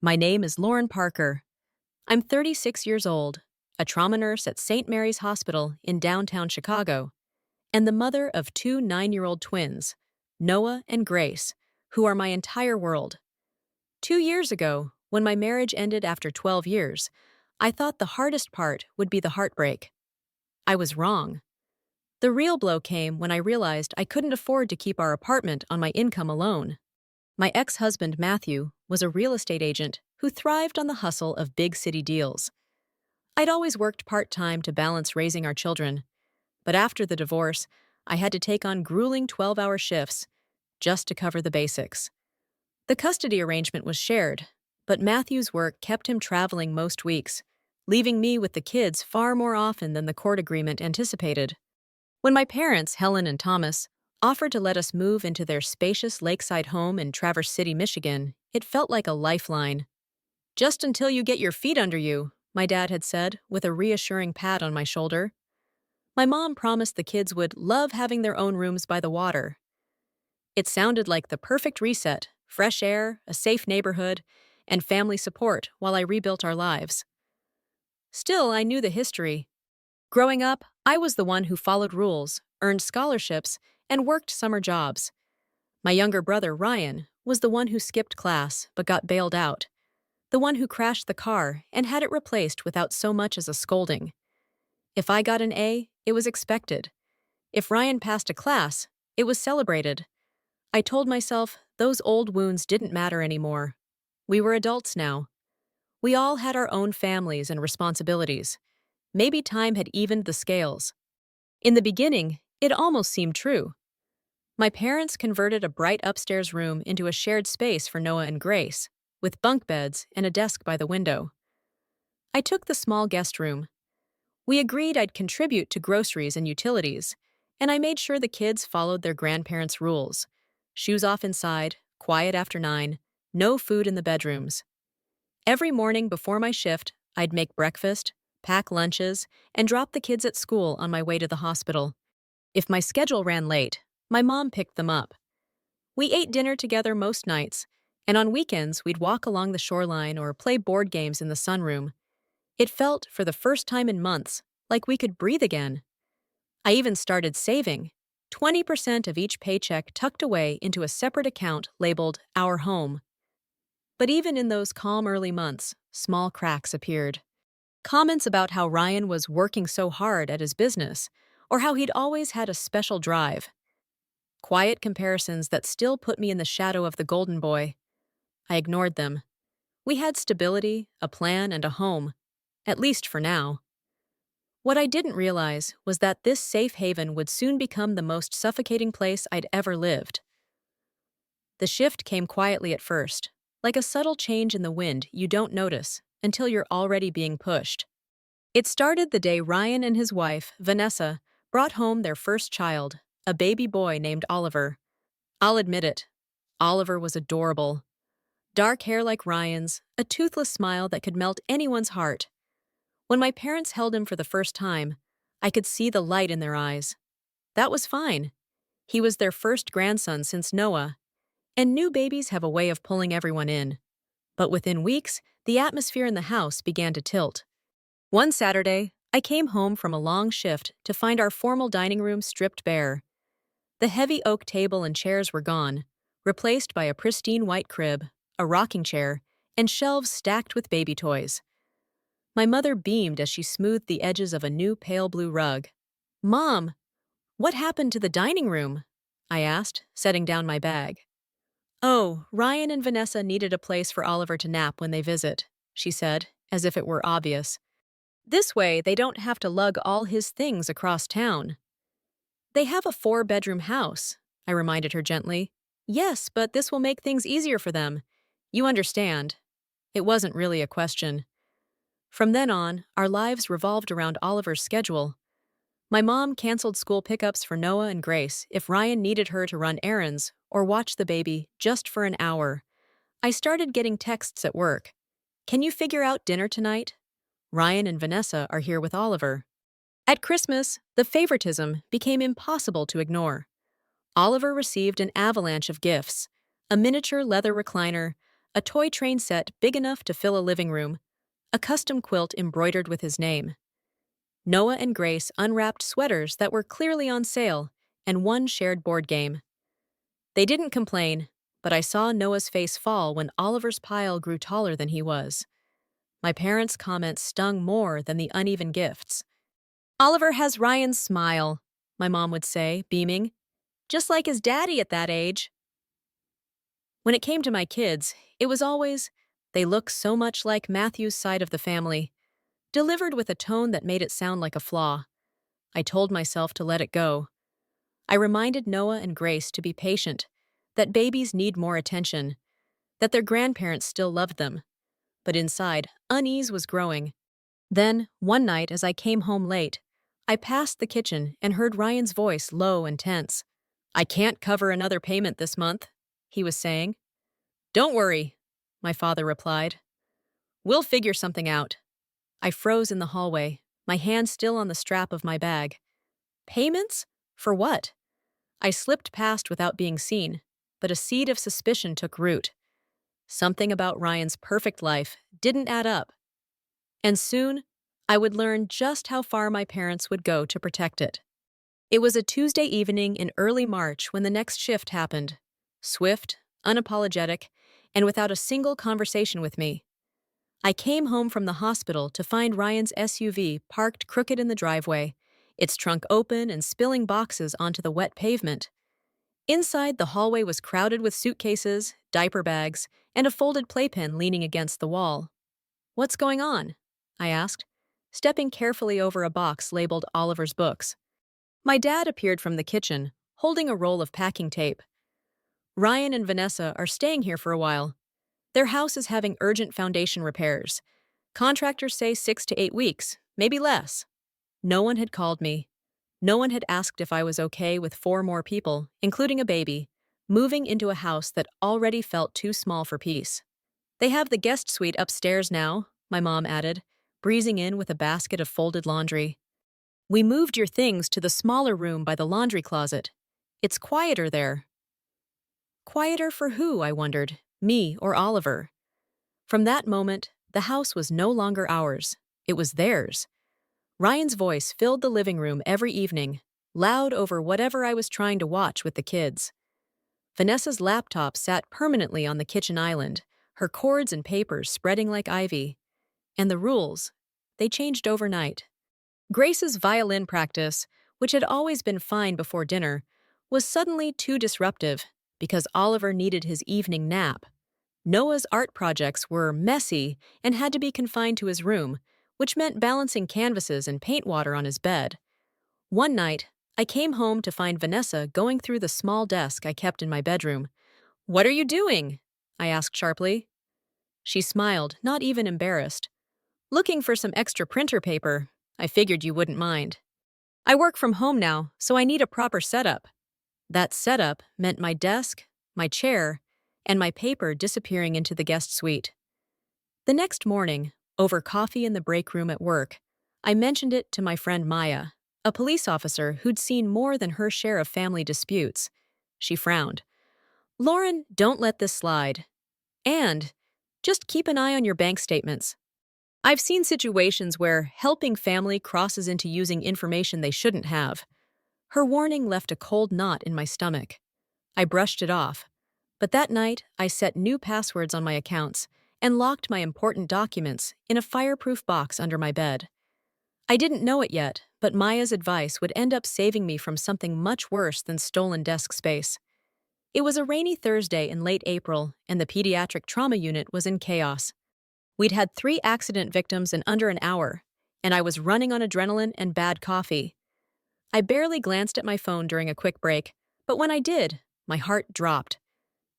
My name is Lauren Parker. I'm 36 years old, a trauma nurse at St. Mary's Hospital in downtown Chicago, and the mother of two 9-year-old twins, Noah and Grace, who are my entire world. 2 years ago, when my marriage ended after 12 years, I thought the hardest part would be the heartbreak. I was wrong. The real blow came when I realized I couldn't afford to keep our apartment on my income alone. My ex-husband, Matthew, was a real estate agent who thrived on the hustle of big city deals. I'd always worked part-time to balance raising our children, but after the divorce, I had to take on grueling 12-hour shifts just to cover the basics. The custody arrangement was shared, but Matthew's work kept him traveling most weeks, leaving me with the kids far more often than the court agreement anticipated. When my parents, Helen and Thomas, offered to let us move into their spacious lakeside home in Traverse City, Michigan, it felt like a lifeline. "Just until you get your feet under you," my dad had said, with a reassuring pat on my shoulder. My mom promised the kids would love having their own rooms by the water. It sounded like the perfect reset: fresh air, a safe neighborhood, and family support while I rebuilt our lives. Still, I knew the history. Growing up, I was the one who followed rules, earned scholarships, and worked summer jobs. My younger brother, Ryan, was the one who skipped class but got bailed out, the one who crashed the car and had it replaced without so much as a scolding. If I got an A, it was expected. If Ryan passed a class, it was celebrated. I told myself those old wounds didn't matter anymore. We were adults now. We all had our own families and responsibilities. Maybe time had evened the scales. In the beginning, it almost seemed true. My parents converted a bright upstairs room into a shared space for Noah and Grace, with bunk beds and a desk by the window. I took the small guest room. We agreed I'd contribute to groceries and utilities, and I made sure the kids followed their grandparents' rules. Shoes off inside, quiet after 9, no food in the bedrooms. Every morning before my shift, I'd make breakfast, pack lunches, and drop the kids at school on my way to the hospital. If my schedule ran late, my mom picked them up. We ate dinner together most nights, and on weekends we'd walk along the shoreline or play board games in the sunroom. It felt, for the first time in months, like we could breathe again. I even started saving, 20% of each paycheck tucked away into a separate account labeled Our Home. But even in those calm early months, small cracks appeared. Comments about how Ryan was working so hard at his business, or how he'd always had a special drive. Quiet comparisons that still put me in the shadow of the golden boy. I ignored them. We had stability, a plan, and a home, at least for now. What I didn't realize was that this safe haven would soon become the most suffocating place I'd ever lived. The shift came quietly at first, like a subtle change in the wind you don't notice until you're already being pushed. It started the day Ryan and his wife, Vanessa, brought home their first child, a baby boy named Oliver. I'll admit it, Oliver was adorable. Dark hair like Ryan's, a toothless smile that could melt anyone's heart. When my parents held him for the first time, I could see the light in their eyes. That was fine. He was their first grandson since Noah, and new babies have a way of pulling everyone in. But within weeks, the atmosphere in the house began to tilt. One Saturday, I came home from a long shift to find our formal dining room stripped bare. The heavy oak table and chairs were gone, replaced by a pristine white crib, a rocking chair, and shelves stacked with baby toys. My mother beamed as she smoothed the edges of a new pale blue rug. "Mom, what happened to the dining room?" I asked, setting down my bag. "Oh, Ryan and Vanessa needed a place for Oliver to nap when they visit," she said, as if it were obvious. "This way, they don't have to lug all his things across town." "They have a 4-bedroom house," I reminded her gently. "Yes, but this will make things easier for them. You understand." It wasn't really a question. From then on, our lives revolved around Oliver's schedule. My mom canceled school pickups for Noah and Grace if Ryan needed her to run errands or watch the baby just for an hour. I started getting texts at work. "Can you figure out dinner tonight? Ryan and Vanessa are here with Oliver." At Christmas, the favoritism became impossible to ignore. Oliver received an avalanche of gifts: a miniature leather recliner, a toy train set big enough to fill a living room, a custom quilt embroidered with his name. Noah and Grace unwrapped sweaters that were clearly on sale, and one shared board game. They didn't complain, but I saw Noah's face fall when Oliver's pile grew taller than he was. My parents' comments stung more than the uneven gifts. "Oliver has Ryan's smile," my mom would say, beaming. "Just like his daddy at that age." When it came to my kids, it was always, "They look so much like Matthew's side of the family," delivered with a tone that made it sound like a flaw. I told myself to let it go. I reminded Noah and Grace to be patient, that babies need more attention, that their grandparents still loved them. But inside, unease was growing. Then, one night as I came home late, I passed the kitchen and heard Ryan's voice low and tense. "I can't cover another payment this month," he was saying. "Don't worry," my father replied. "We'll figure something out." I froze in the hallway, my hand still on the strap of my bag. Payments? For what? I slipped past without being seen, but a seed of suspicion took root. Something about Ryan's perfect life didn't add up. And soon, I would learn just how far my parents would go to protect it. It was a Tuesday evening in early March when the next shift happened. Swift, unapologetic, and without a single conversation with me. I came home from the hospital to find Ryan's SUV parked crooked in the driveway, its trunk open and spilling boxes onto the wet pavement. Inside, the hallway was crowded with suitcases, diaper bags, and a folded playpen leaning against the wall. "What's going on?" I asked, stepping carefully over a box labeled Oliver's books. My dad appeared from the kitchen, holding a roll of packing tape. "Ryan and Vanessa are staying here for a while. Their house is having urgent foundation repairs. Contractors say 6 to 8 weeks, maybe less." No one had called me. No one had asked if I was okay with 4 more people, including a baby, moving into a house that already felt too small for peace. "They have the guest suite upstairs now," my mom added, breezing in with a basket of folded laundry. "We moved your things to the smaller room by the laundry closet. It's quieter there." Quieter for who, I wondered, me or Oliver? From that moment, the house was no longer ours. It was theirs. Ryan's voice filled the living room every evening, loud over whatever I was trying to watch with the kids. Vanessa's laptop sat permanently on the kitchen island, her cords and papers spreading like ivy. And the rules, they changed overnight. Grace's violin practice, which had always been fine before dinner, was suddenly too disruptive because Oliver needed his evening nap. Noah's art projects were messy and had to be confined to his room, which meant balancing canvases and paint water on his bed. One night, I came home to find Vanessa going through the small desk I kept in my bedroom. "What are you doing?" I asked sharply. She smiled, not even embarrassed. "Looking for some extra printer paper. I figured you wouldn't mind. I work from home now, so I need a proper setup." That setup meant my desk, my chair, and my paper disappearing into the guest suite. The next morning, over coffee in the break room at work, I mentioned it to my friend Maya, a police officer who'd seen more than her share of family disputes. She frowned. "Lauren, don't let this slide. And just keep an eye on your bank statements. I've seen situations where helping family crosses into using information they shouldn't have." Her warning left a cold knot in my stomach. I brushed it off. But that night, I set new passwords on my accounts and locked my important documents in a fireproof box under my bed. I didn't know it yet, but Maya's advice would end up saving me from something much worse than stolen desk space. It was a rainy Thursday in late April, and the pediatric trauma unit was in chaos. We'd had 3 accident victims in under an hour, and I was running on adrenaline and bad coffee. I barely glanced at my phone during a quick break, but when I did, my heart dropped.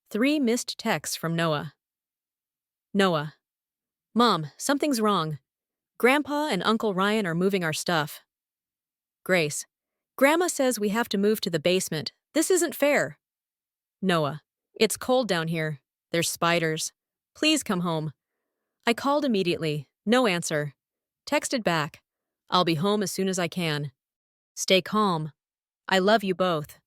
3 missed texts from Noah. Noah: "Mom, something's wrong. Grandpa and Uncle Ryan are moving our stuff." Grace: "Grandma says we have to move to the basement. This isn't fair." Noah: "It's cold down here. There's spiders. Please come home." I called immediately. No answer. Texted back: "I'll be home as soon as I can. Stay calm. I love you both."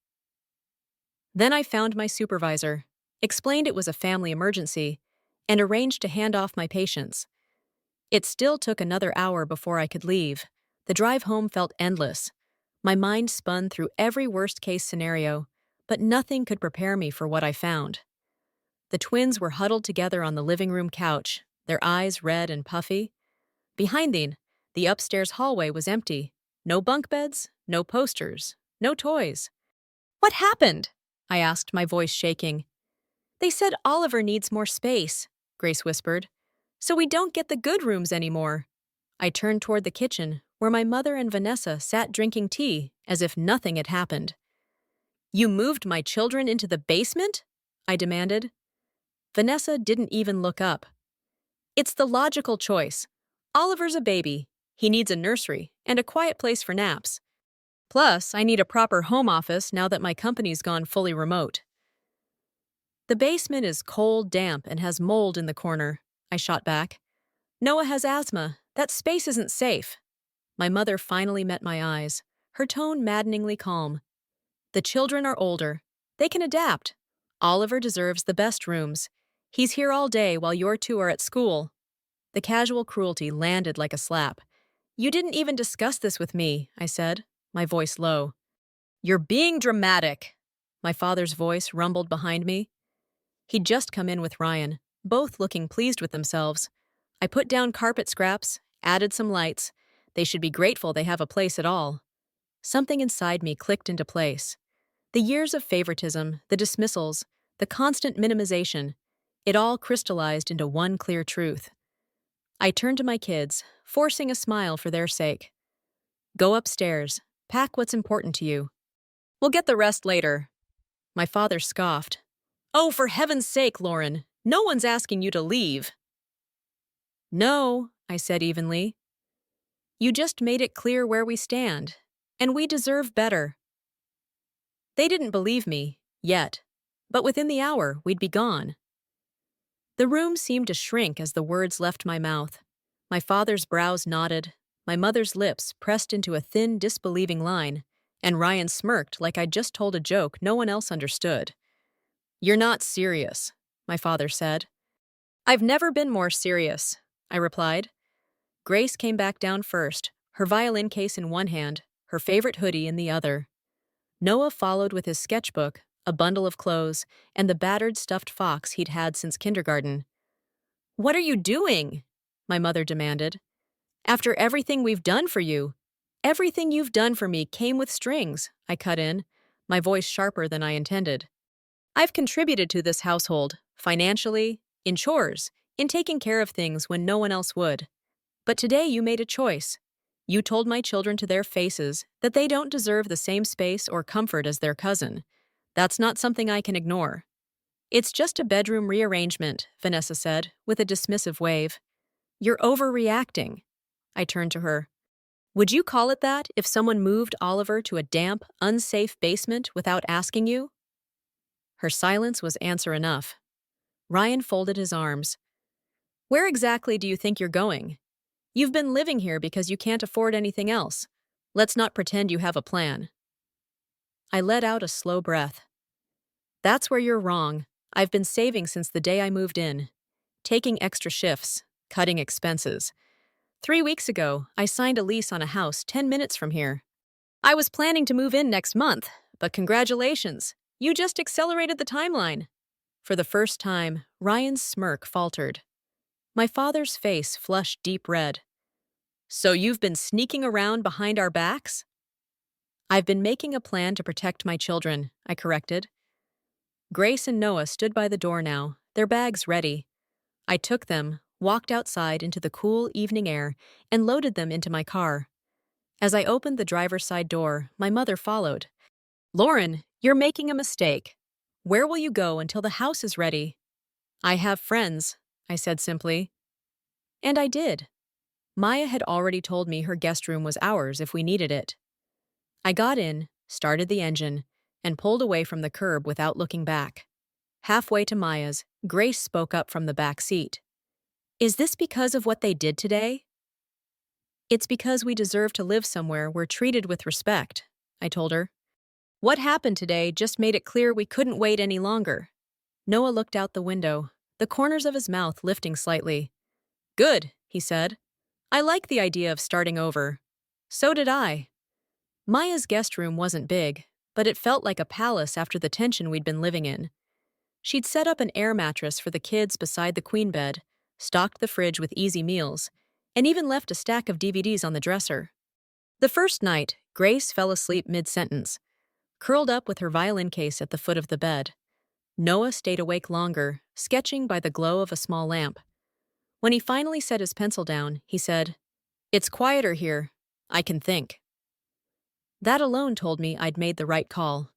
Then I found my supervisor, explained it was a family emergency, and arranged to hand off my patients. It still took another hour before I could leave. The drive home felt endless. My mind spun through every worst-case scenario, but nothing could prepare me for what I found. The twins were huddled together on the living room couch, their eyes red and puffy. Behind them, the upstairs hallway was empty. No bunk beds, no posters, no toys. "What happened?" I asked, my voice shaking. "They said Oliver needs more space," Grace whispered, "so we don't get the good rooms anymore." I turned toward the kitchen, where my mother and Vanessa sat drinking tea as if nothing had happened. "You moved my children into the basement?" I demanded. Vanessa didn't even look up. "It's the logical choice. Oliver's a baby. He needs a nursery and a quiet place for naps. Plus, I need a proper home office now that my company's gone fully remote." "The basement is cold, damp, and has mold in the corner," I shot back. "Noah has asthma. That space isn't safe." My mother finally met my eyes, her tone maddeningly calm. "The children are older. They can adapt. Oliver deserves the best rooms. He's here all day while your two are at school." The casual cruelty landed like a slap. "You didn't even discuss this with me," I said, my voice low. "You're being dramatic," my father's voice rumbled behind me. He'd just come in with Ryan, both looking pleased with themselves. I put down carpet scraps, added some lights. They should be grateful they have a place at all. Something inside me clicked into place. The years of favoritism, the dismissals, the constant minimization, it all crystallized into one clear truth. I turned to my kids, forcing a smile for their sake. "Go upstairs. Pack what's important to you. We'll get the rest later." My father scoffed. "Oh, for heaven's sake, Lauren. No one's asking you to leave." "No," I said evenly. "You just made it clear where we stand, and we deserve better." They didn't believe me, yet, but within the hour, we'd be gone. The room seemed to shrink as the words left my mouth. My father's brows knotted, my mother's lips pressed into a thin, disbelieving line, and Ryan smirked like I'd just told a joke no one else understood. "You're not serious," my father said. "I've never been more serious," I replied. Grace came back down first, her violin case in one hand, her favorite hoodie in the other. Noah followed with his sketchbook, a bundle of clothes, and the battered stuffed fox he'd had since kindergarten. "What are you doing?" my mother demanded. "After everything we've done for you." "Everything you've done for me came with strings," I cut in, my voice sharper than I intended. "I've contributed to this household, financially, in chores, in taking care of things when no one else would. But today you made a choice. You told my children to their faces that they don't deserve the same space or comfort as their cousin. That's not something I can ignore." "It's just a bedroom rearrangement," Vanessa said, with a dismissive wave. "You're overreacting." I turned to her. "Would you call it that if someone moved Oliver to a damp, unsafe basement without asking you?" Her silence was answer enough. Ryan folded his arms. "Where exactly do you think you're going? You've been living here because you can't afford anything else. Let's not pretend you have a plan." I let out a slow breath. "That's where you're wrong. I've been saving since the day I moved in. Taking extra shifts, cutting expenses. 3 weeks ago, I signed a lease on a house 10 minutes from here. I was planning to move in next month, but congratulations, you just accelerated the timeline." For the first time, Ryan's smirk faltered. My father's face flushed deep red. "So you've been sneaking around behind our backs?" "I've been making a plan to protect my children," I corrected. Grace and Noah stood by the door now, their bags ready. I took them, walked outside into the cool evening air, and loaded them into my car. As I opened the driver's side door, my mother followed. "Lauren, you're making a mistake. Where will you go until the house is ready?" "I have friends," I said simply. And I did. Maya had already told me her guest room was ours if we needed it. I got in, started the engine, and pulled away from the curb without looking back. Halfway to Maya's, Grace spoke up from the back seat. "Is this because of what they did today?" "It's because we deserve to live somewhere we're treated with respect," I told her. "What happened today just made it clear we couldn't wait any longer." Noah looked out the window. the corners of his mouth lifting slightly. "Good," he said. "I like the idea of starting over." So did I. Maya's guest room wasn't big, but it felt like a palace after the tension we'd been living in. She'd set up an air mattress for the kids beside the queen bed, stocked the fridge with easy meals, and even left a stack of DVDs on the dresser. The first night, Grace fell asleep mid-sentence, curled up with her violin case at the foot of the bed. Noah stayed awake longer, sketching by the glow of a small lamp. When he finally set his pencil down, he said, "It's quieter here. I can think." That alone told me I'd made the right call.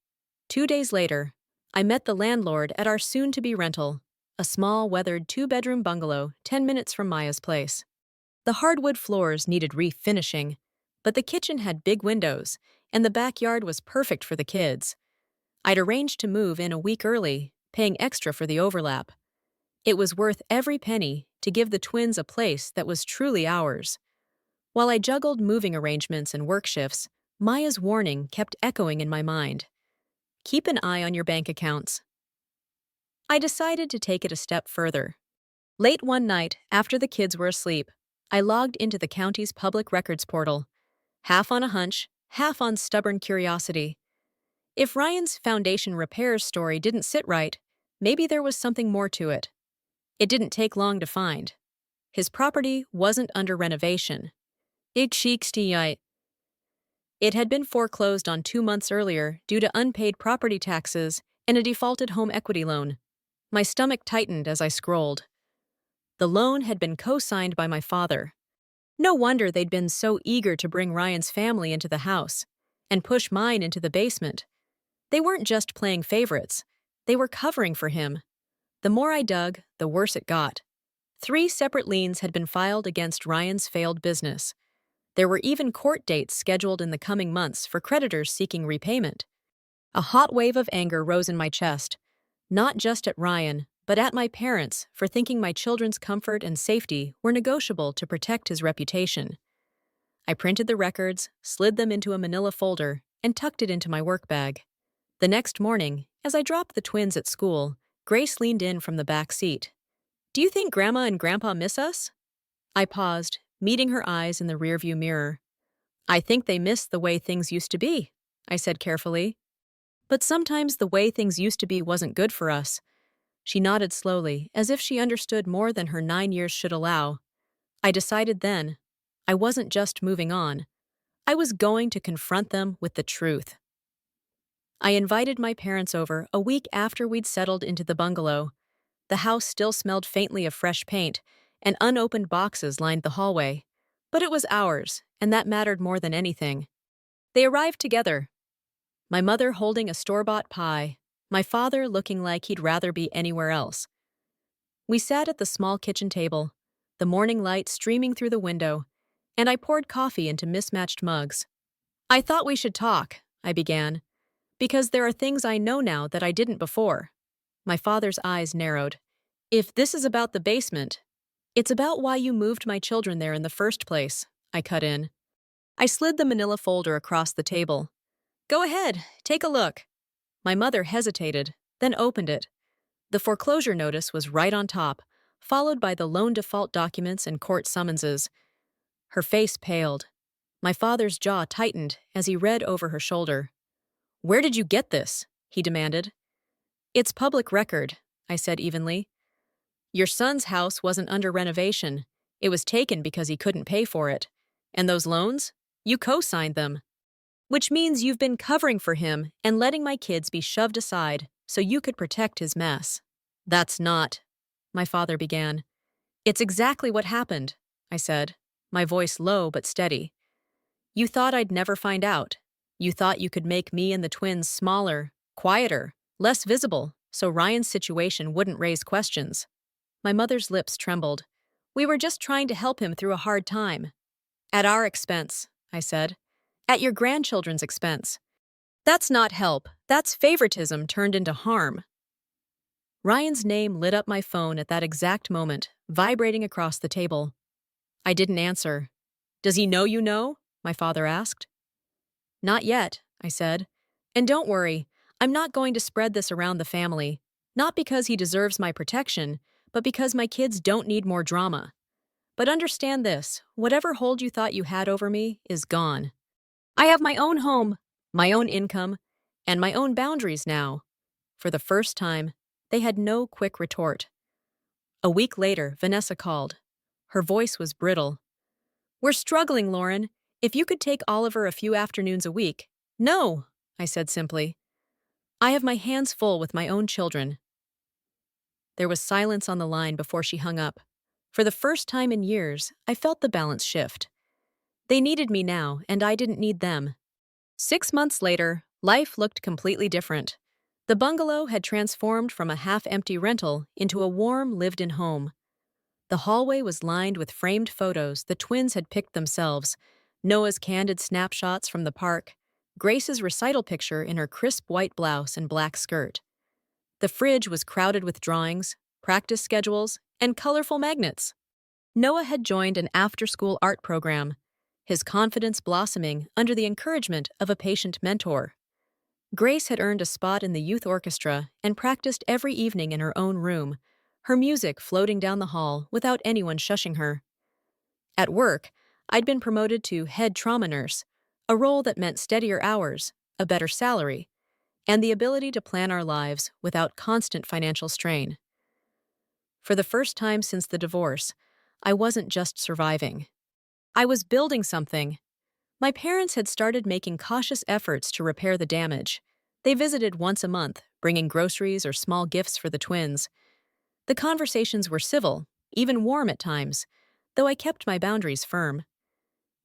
2 days later, I met the landlord at our soon-to-be rental, a small, weathered two-bedroom bungalow 10 minutes from Maya's place. The hardwood floors needed refinishing, but the kitchen had big windows, and the backyard was perfect for the kids. I'd arranged to move in a week early, paying extra for the overlap. It was worth every penny to give the twins a place that was truly ours. While I juggled moving arrangements and work shifts, Maya's warning kept echoing in my mind. Keep an eye on your bank accounts. I decided to take it a step further. Late one night, after the kids were asleep, I logged into the county's public records portal, half on a hunch, half on stubborn curiosity. If Ryan's foundation repairs story didn't sit right, maybe there was something more to it. It didn't take long to find. His property wasn't under renovation. It had been foreclosed on 2 months earlier due to unpaid property taxes and a defaulted home equity loan. My stomach tightened as I scrolled. The loan had been co-signed by my father. No wonder they'd been so eager to bring Ryan's family into the house and push mine into the basement. They weren't just playing favorites. They were covering for him. The more I dug, the worse it got. 3 separate liens had been filed against Ryan's failed business. There were even court dates scheduled in the coming months for creditors seeking repayment. A hot wave of anger rose in my chest, not just at Ryan, but at my parents for thinking my children's comfort and safety were negotiable to protect his reputation. I printed the records, slid them into a manila folder, and tucked it into my work bag. The next morning, as I dropped the twins at school, Grace leaned in from the back seat. "Do you think Grandma and Grandpa miss us?" I paused, meeting her eyes in the rearview mirror. "I think they miss the way things used to be," I said carefully. "But sometimes the way things used to be wasn't good for us." She nodded slowly, as if she understood more than her 9 years should allow. I decided then, I wasn't just moving on. I was going to confront them with the truth. I invited my parents over a week after we'd settled into the bungalow. The house still smelled faintly of fresh paint, and unopened boxes lined the hallway. But it was ours, and that mattered more than anything. They arrived together. My mother holding a store-bought pie, my father looking like he'd rather be anywhere else. We sat at the small kitchen table, the morning light streaming through the window, and I poured coffee into mismatched mugs. "I thought we should talk," I began, "because there are things I know now that I didn't before." My father's eyes narrowed. "If this is about the basement, it's about why you moved my children there in the first place," I cut in. I slid the manila folder across the table. "Go ahead, take a look." My mother hesitated, then opened it. The foreclosure notice was right on top, followed by the loan default documents and court summonses. Her face paled. My father's jaw tightened as he read over her shoulder. "Where did you get this?" he demanded. "It's public record," I said evenly. "Your son's house wasn't under renovation. It was taken because he couldn't pay for it. And those loans? You co-signed them. Which means you've been covering for him and letting my kids be shoved aside so you could protect his mess." "That's not," my father began. "It's exactly what happened," I said, my voice low but steady. "You thought I'd never find out. You thought you could make me and the twins smaller, quieter, less visible, so Ryan's situation wouldn't raise questions." My mother's lips trembled. "We were just trying to help him through a hard time." "At our expense," I said. "At your grandchildren's expense. That's not help. That's favoritism turned into harm." Ryan's name lit up my phone at that exact moment, vibrating across the table. I didn't answer. "Does he know you know?" my father asked. "Not yet," I said. "And don't worry, I'm not going to spread this around the family. Not because he deserves my protection, but because my kids don't need more drama. But understand this, whatever hold you thought you had over me is gone. I have my own home, my own income, and my own boundaries now. For the first time, they had no quick retort. A week later, Vanessa called. Her voice was brittle. "We're struggling, Lauren. If you could take Oliver a few afternoons a week." "No," I said simply. "I have my hands full with my own children." There was silence on the line before she hung up. For the first time in years, I felt the balance shift. They needed me now, and I didn't need them. 6 months later, life looked completely different. The bungalow had transformed from a half-empty rental into a warm, lived-in home. The hallway was lined with framed photos the twins had picked themselves, Noah's candid snapshots from the park, Grace's recital picture in her crisp white blouse and black skirt. The fridge was crowded with drawings, practice schedules, and colorful magnets. Noah had joined an after-school art program, his confidence blossoming under the encouragement of a patient mentor. Grace had earned a spot in the youth orchestra and practiced every evening in her own room, her music floating down the hall without anyone shushing her. At work, I'd been promoted to head trauma nurse, a role that meant steadier hours, a better salary, and the ability to plan our lives without constant financial strain. For the first time since the divorce, I wasn't just surviving. I was building something. My parents had started making cautious efforts to repair the damage. They visited once a month, bringing groceries or small gifts for the twins. The conversations were civil, even warm at times, though I kept my boundaries firm.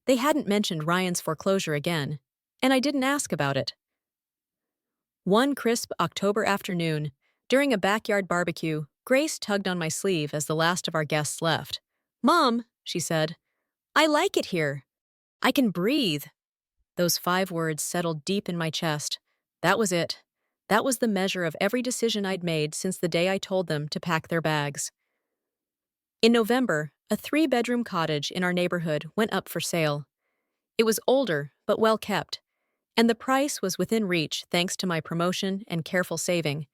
They hadn't mentioned Ryan's foreclosure again, and I didn't ask about it. One crisp October afternoon, during a backyard barbecue, Grace tugged on my sleeve as the last of our guests left. "Mom," she said, "I like it here. I can breathe." Those 5 words settled deep in my chest. That was it. That was the measure of every decision I'd made since the day I told them to pack their bags. In November, a 3-bedroom cottage in our neighborhood went up for sale. It was older, but well kept, and the price was within reach thanks to my promotion and careful saving.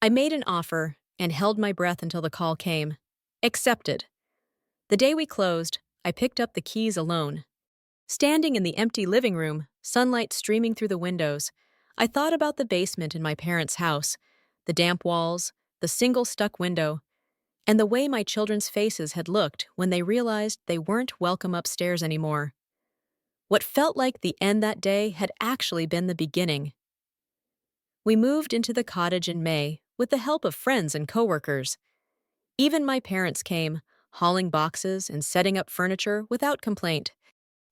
I made an offer and held my breath until the call came. Accepted. The day we closed, I picked up the keys alone. Standing in the empty living room, sunlight streaming through the windows, I thought about the basement in my parents' house, the damp walls, the single stuck window, and the way my children's faces had looked when they realized they weren't welcome upstairs anymore. What felt like the end that day had actually been the beginning. We moved into the cottage in May with the help of friends and coworkers. Even my parents came, hauling boxes and setting up furniture without complaint.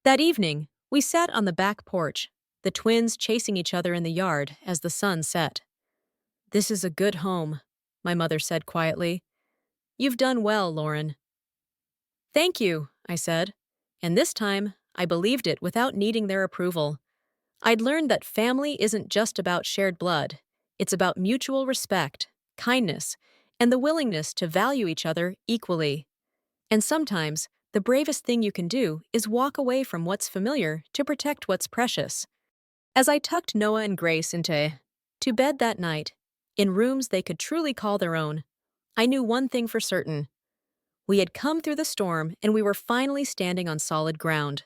That evening, we sat on the back porch, the twins chasing each other in the yard as the sun set. "This is a good home," my mother said quietly. "You've done well, Lauren." "Thank you," I said, and this time I believed it without needing their approval. I'd learned that family isn't just about shared blood. It's about mutual respect, kindness, and the willingness to value each other equally. And sometimes, the bravest thing you can do is walk away from what's familiar to protect what's precious. As I tucked Noah and Grace to bed that night, in rooms they could truly call their own, I knew one thing for certain. We had come through the storm and we were finally standing on solid ground.